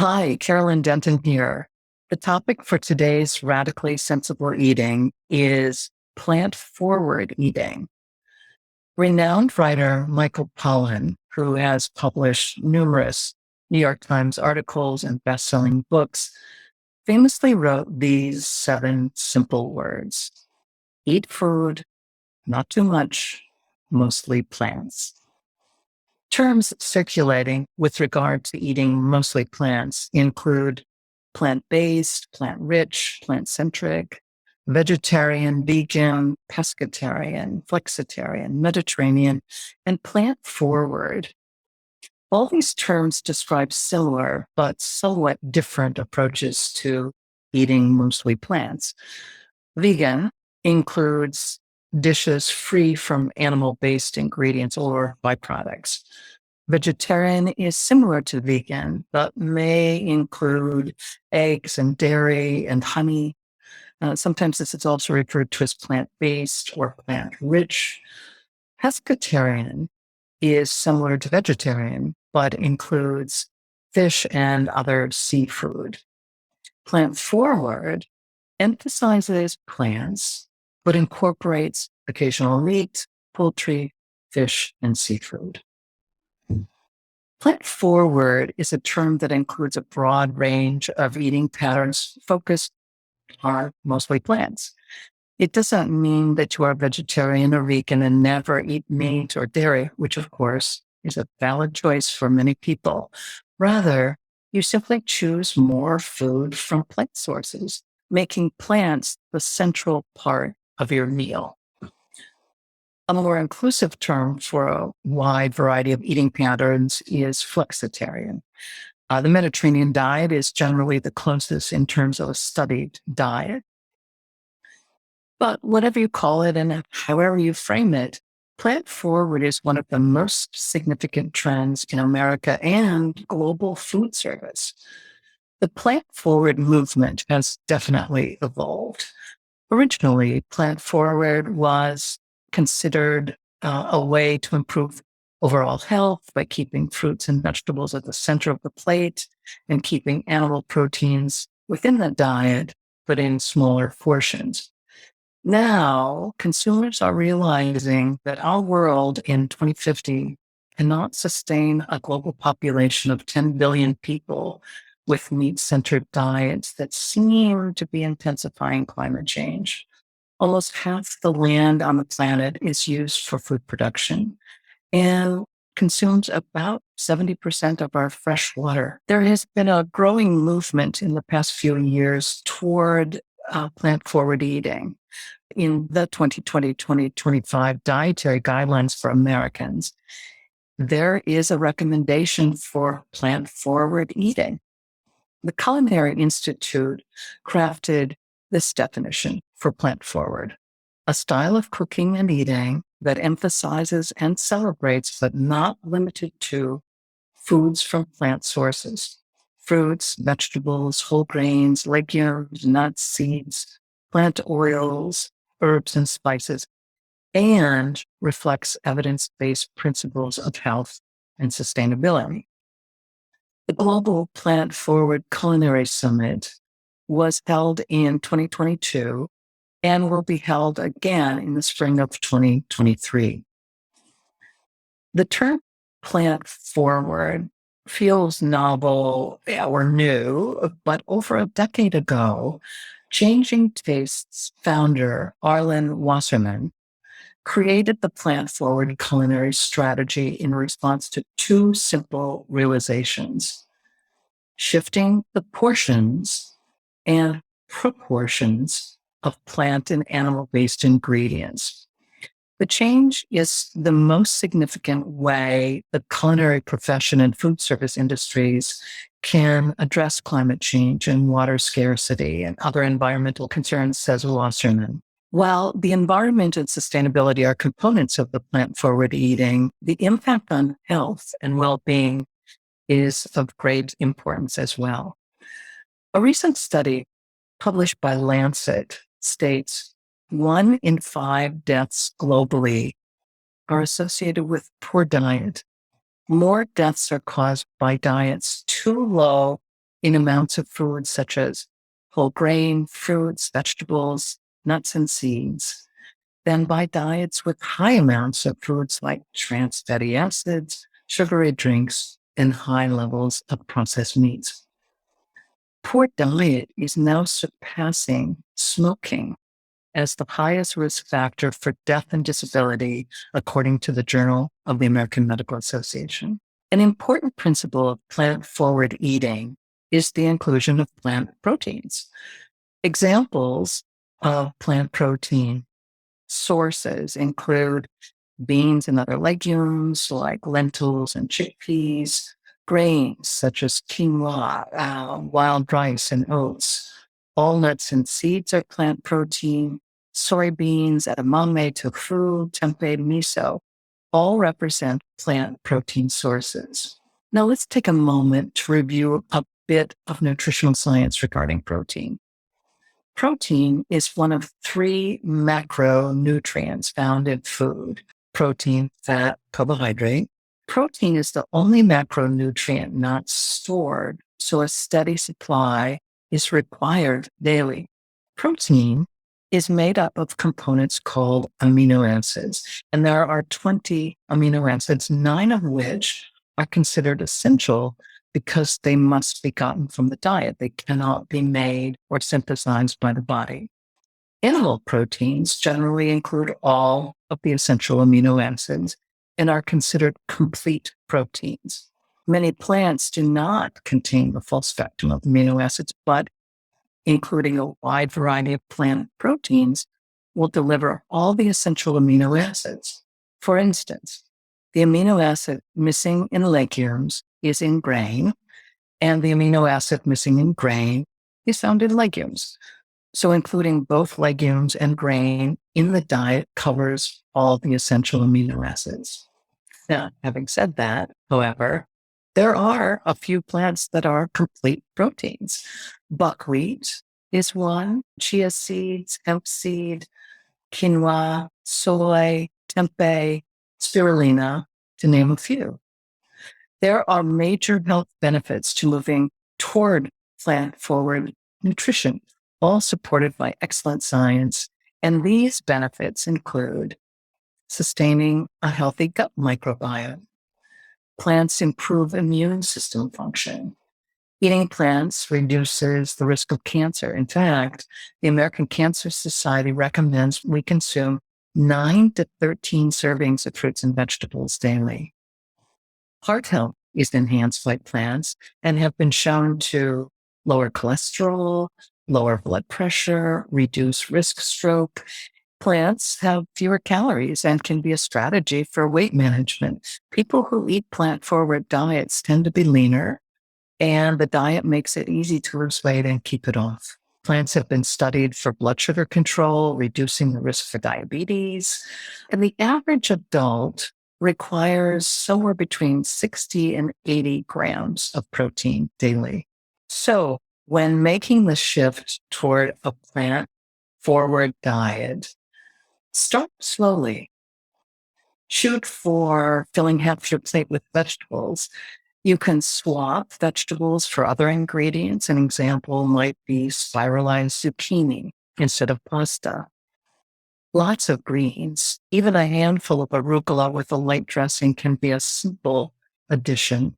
Hi, Carolyn, Denton here. The topic for today's radically sensible eating is plant forward eating. Renowned writer Michael Pollan, who has published numerous New York Times articles and best-selling books, famously wrote these 7 simple words: eat food, not too much, mostly plants. Terms circulating with regard to eating mostly plants include plant-based, plant-rich, plant-centric, vegetarian, vegan, pescatarian, flexitarian, Mediterranean, and plant-forward. All these terms describe similar but somewhat different approaches to eating mostly plants. Vegan includes dishes free from animal-based ingredients or byproducts. Vegetarian is similar to vegan, but may include eggs and dairy and honey. Sometimes this is also referred to as plant-based or plant-rich. Pescatarian is similar to vegetarian, but includes fish and other seafood. Plant-forward emphasizes plants, but incorporates occasional meat, poultry, fish, and seafood. Plant forward is a term that includes a broad range of eating patterns focused on mostly plants. It doesn't mean that you are vegetarian or vegan and never eat meat or dairy, which of course is a valid choice for many people. Rather, you simply choose more food from plant sources, making plants the central part of your meal. A more inclusive term for a wide variety of eating patterns is flexitarian. The Mediterranean diet is generally the closest in terms of a studied diet. But whatever you call it and however you frame it, plant forward is one of the most significant trends in America and global food service. The plant forward movement has definitely evolved. Originally, plant forward was considered a way to improve overall health by keeping fruits and vegetables at the center of the plate and keeping animal proteins within the diet, but in smaller portions. Now, consumers are realizing that our world in 2050 cannot sustain a global population of 10 billion people with meat-centered diets that seem to be intensifying climate change. Almost half the land on the planet is used for food production and consumes about 70% of our fresh water. There has been a growing movement in the past few years toward plant-forward eating. In the 2020-2025 dietary guidelines for Americans, there is a recommendation for plant-forward eating. The Culinary Institute crafted this definition for plant forward: a style of cooking and eating that emphasizes and celebrates, but not limited to, foods from plant sources: fruits, vegetables, whole grains, legumes, nuts, seeds, plant oils, herbs, and spices, and reflects evidence-based principles of health and sustainability. The Global Plant Forward Culinary Summit was held in 2022 and will be held again in the spring of 2023. The term plant forward feels novel or new, but over a decade ago, Changing Tastes founder Arlen Wasserman created the plant forward culinary strategy in response to 2 simple realizations: shifting the portions and proportions of plant and animal-based ingredients. The change is the most significant way the culinary profession and food service industries can address climate change and water scarcity and other environmental concerns, says Wasserman. While the environment and sustainability are components of the plant-forward eating, the impact on health and well-being is of great importance as well. A recent study published by Lancet states 1 in 5 deaths globally are associated with poor diet. More deaths are caused by diets too low in amounts of foods such as whole grain, fruits, vegetables, nuts, and seeds than by diets with high amounts of foods like trans fatty acids, sugary drinks, and high levels of processed meats. Poor diet is now surpassing smoking as the highest risk factor for death and disability, according to the Journal of the American Medical Association. An important principle of plant-forward eating is the inclusion of plant proteins. Examples of plant protein sources include beans and other legumes like lentils and chickpeas, grains such as quinoa, wild rice, and oats. All nuts and seeds are plant protein. Soybeans, edamame, tofu, tempeh, miso all represent plant protein sources. Now let's take a moment to review a bit of nutritional science regarding protein. Protein is one of three macronutrients found in food: protein, fat, carbohydrate. Protein is the only macronutrient not stored, so a steady supply is required daily. Protein is made up of components called amino acids, and there are 20 amino acids, 9 of which are considered essential because they must be gotten from the diet. They cannot be made or synthesized by the body. Animal proteins generally include all of the essential amino acids and are considered complete proteins. Many plants do not contain the full spectrum of amino acids, but including a wide variety of plant proteins will deliver all the essential amino acids. For instance, the amino acid missing in legumes is in grain, and the amino acid missing in grain is found in legumes. So including both legumes and grain in the diet covers all the essential amino acids. Now, having said that, however, there are a few plants that are complete proteins. Buckwheat is one, chia seeds, hemp seed, quinoa, soy, tempeh, spirulina, to name a few. There are major health benefits to moving toward plant-forward nutrition, all supported by excellent science. And these benefits include sustaining a healthy gut microbiome. Plants improve immune system function. Eating plants reduces the risk of cancer. In fact, the American Cancer Society recommends we consume 9 to 13 servings of fruits and vegetables daily. Heart health is enhanced by plants and have been shown to lower cholesterol, lower blood pressure, reduce risk stroke. Plants have fewer calories and can be a strategy for weight management. People who eat plant-forward diets tend to be leaner, and the diet makes it easy to lose weight and keep it off. Plants have been studied for blood sugar control, reducing the risk for diabetes, and the average adult requires somewhere between 60 and 80 grams of protein daily. So when making the shift toward a plant-forward diet, start slowly. Shoot for filling half your plate with vegetables. You can swap vegetables for other ingredients. An example might be spiralized zucchini instead of pasta. Lots of greens, even a handful of arugula with a light dressing can be a simple addition.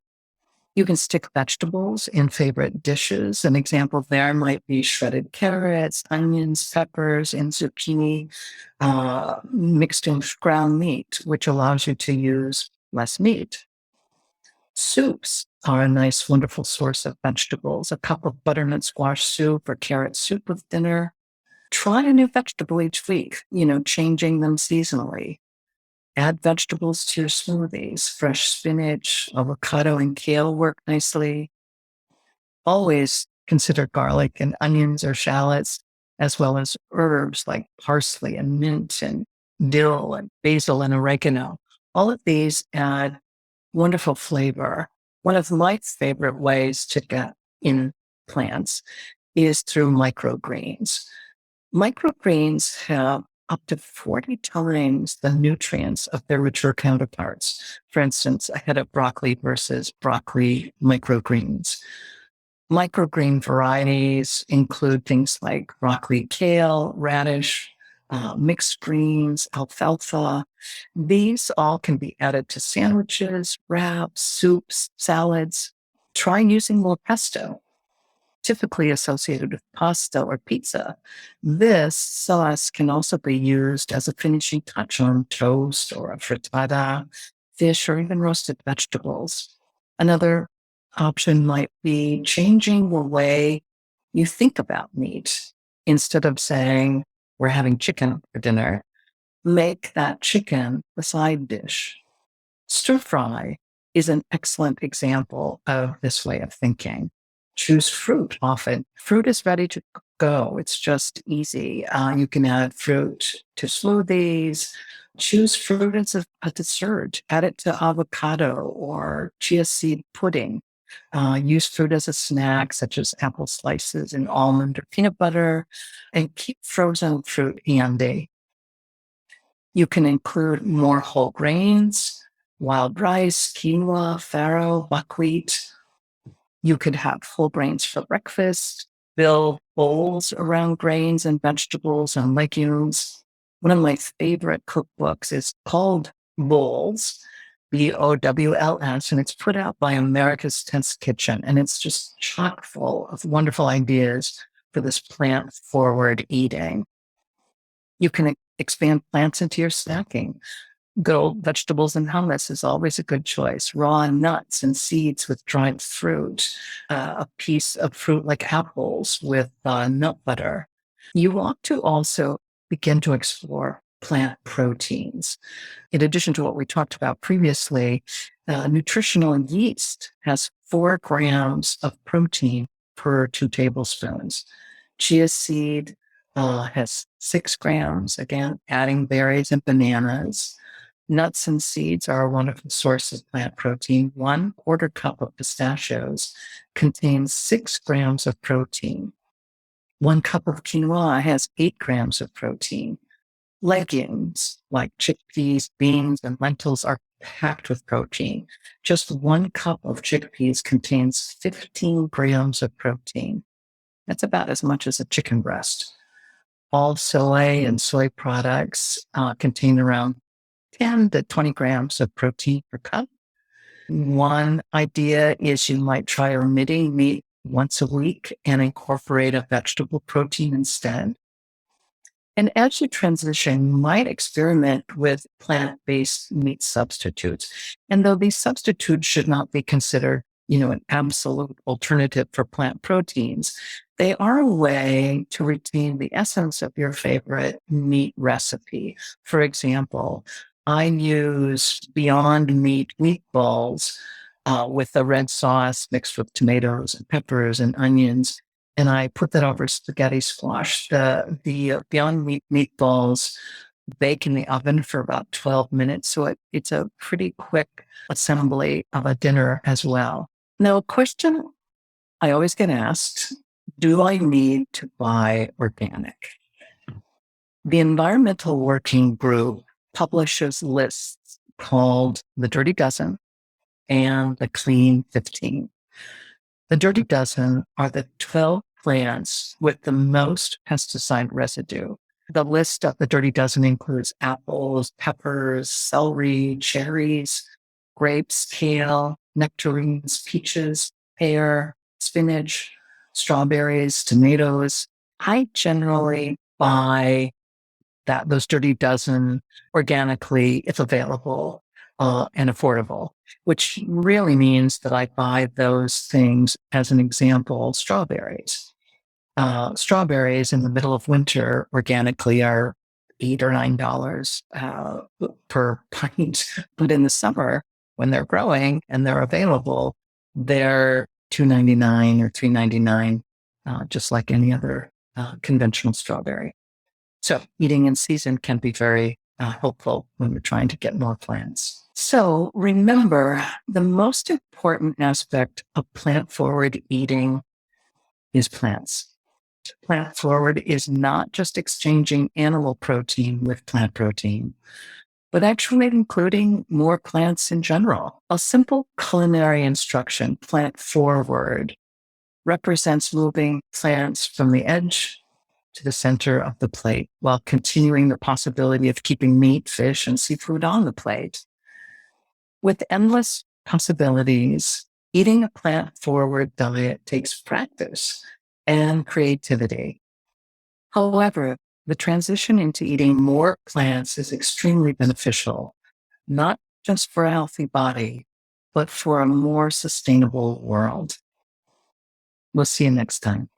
You can stick vegetables in favorite dishes. An example there might be shredded carrots, onions, peppers, and zucchini mixed in ground meat, which allows you to use less meat. Soups are a nice, wonderful source of vegetables. A cup of butternut squash soup or carrot soup with dinner. Try a new vegetable each week, changing them seasonally. Add vegetables to your smoothies. Fresh spinach, avocado, and kale work nicely. Always consider garlic and onions or shallots, as well as herbs like parsley and mint and dill and basil and oregano. All of these add wonderful flavor. One of my favorite ways to get in plants is through microgreens. Microgreens have up to 40 times the nutrients of their mature counterparts. For instance, a head of broccoli versus broccoli microgreens. Microgreen varieties include things like broccoli, kale, radish, mixed greens, alfalfa. These all can be added to sandwiches, wraps, soups, salads. Try using more pesto, typically associated with pasta or pizza. This sauce can also be used as a finishing touch on toast or a frittata, fish, or even roasted vegetables. Another option might be changing the way you think about meat. Instead of saying, we're having chicken for dinner, make that chicken the side dish. Stir fry is an excellent example of this way of thinking. Choose fruit often. Fruit is ready to go. It's just easy. You can add fruit to smoothies. Choose fruit as a dessert. Add it to avocado or chia seed pudding. Use fruit as a snack, such as apple slices and almond or peanut butter, and keep frozen fruit handy. You can include more whole grains, wild rice, quinoa, farro, buckwheat. You could have whole grains for breakfast, build bowls around grains and vegetables and legumes. One of my favorite cookbooks is called Bowls, Bowls, and it's put out by America's Test Kitchen. And it's just chock full of wonderful ideas for this plant-forward eating. You can expand plants into your snacking. Good old vegetables and hummus is always a good choice. Raw nuts and seeds with dried fruit, a piece of fruit like apples with nut butter. You want to also begin to explore plant proteins. In addition to what we talked about previously, nutritional yeast has 4 grams of protein per 2 tablespoons. Chia seed has 6 grams, again, adding berries and bananas. Nuts and seeds are a wonderful source of plant protein. 1/4 cup of pistachios contains 6 grams of protein. 1 cup of quinoa has 8 grams of protein. Legumes like chickpeas, beans, and lentils are packed with protein. Just 1 cup of chickpeas contains 15 grams of protein. That's about as much as a chicken breast. All soy and soy products contain around 10 to 20 grams of protein per cup. One idea is you might try omitting meat once a week and incorporate a vegetable protein instead. And as you transition, you might experiment with plant-based meat substitutes. And though these substitutes should not be considered, an absolute alternative for plant proteins, they are a way to retain the essence of your favorite meat recipe. For example, I use Beyond Meat meatballs with a red sauce mixed with tomatoes and peppers and onions, and I put that over spaghetti squash. The Beyond Meat meatballs bake in the oven for about 12 minutes, so it's a pretty quick assembly of a dinner as well. Now, a question I always get asked, do I need to buy organic? The Environmental Working Group publishes lists called the Dirty Dozen and the Clean 15. The Dirty Dozen are the 12 plants with the most pesticide residue. The list of the Dirty Dozen includes apples, peppers, celery, cherries, grapes, kale, nectarines, peaches, pear, spinach, strawberries, tomatoes. I generally buy those Dirty Dozen organically if available and affordable, which really means that I buy those things. As an example, strawberries. Strawberries in the middle of winter organically are $8 or $9 per pint, but in the summer when they're growing and they're available, they're $2.99 or $3.99, just like any other conventional strawberry. So eating in season can be very helpful when we're trying to get more plants. So remember, the most important aspect of plant-forward eating is plants. Plant-forward is not just exchanging animal protein with plant protein, but actually including more plants in general. A simple culinary instruction, plant-forward, represents moving plants from the edge to the center of the plate while continuing the possibility of keeping meat, fish, and seafood on the plate. With endless possibilities, eating a plant-forward diet takes practice and creativity. However, the transition into eating more plants is extremely beneficial, not just for a healthy body, but for a more sustainable world. We'll see you next time.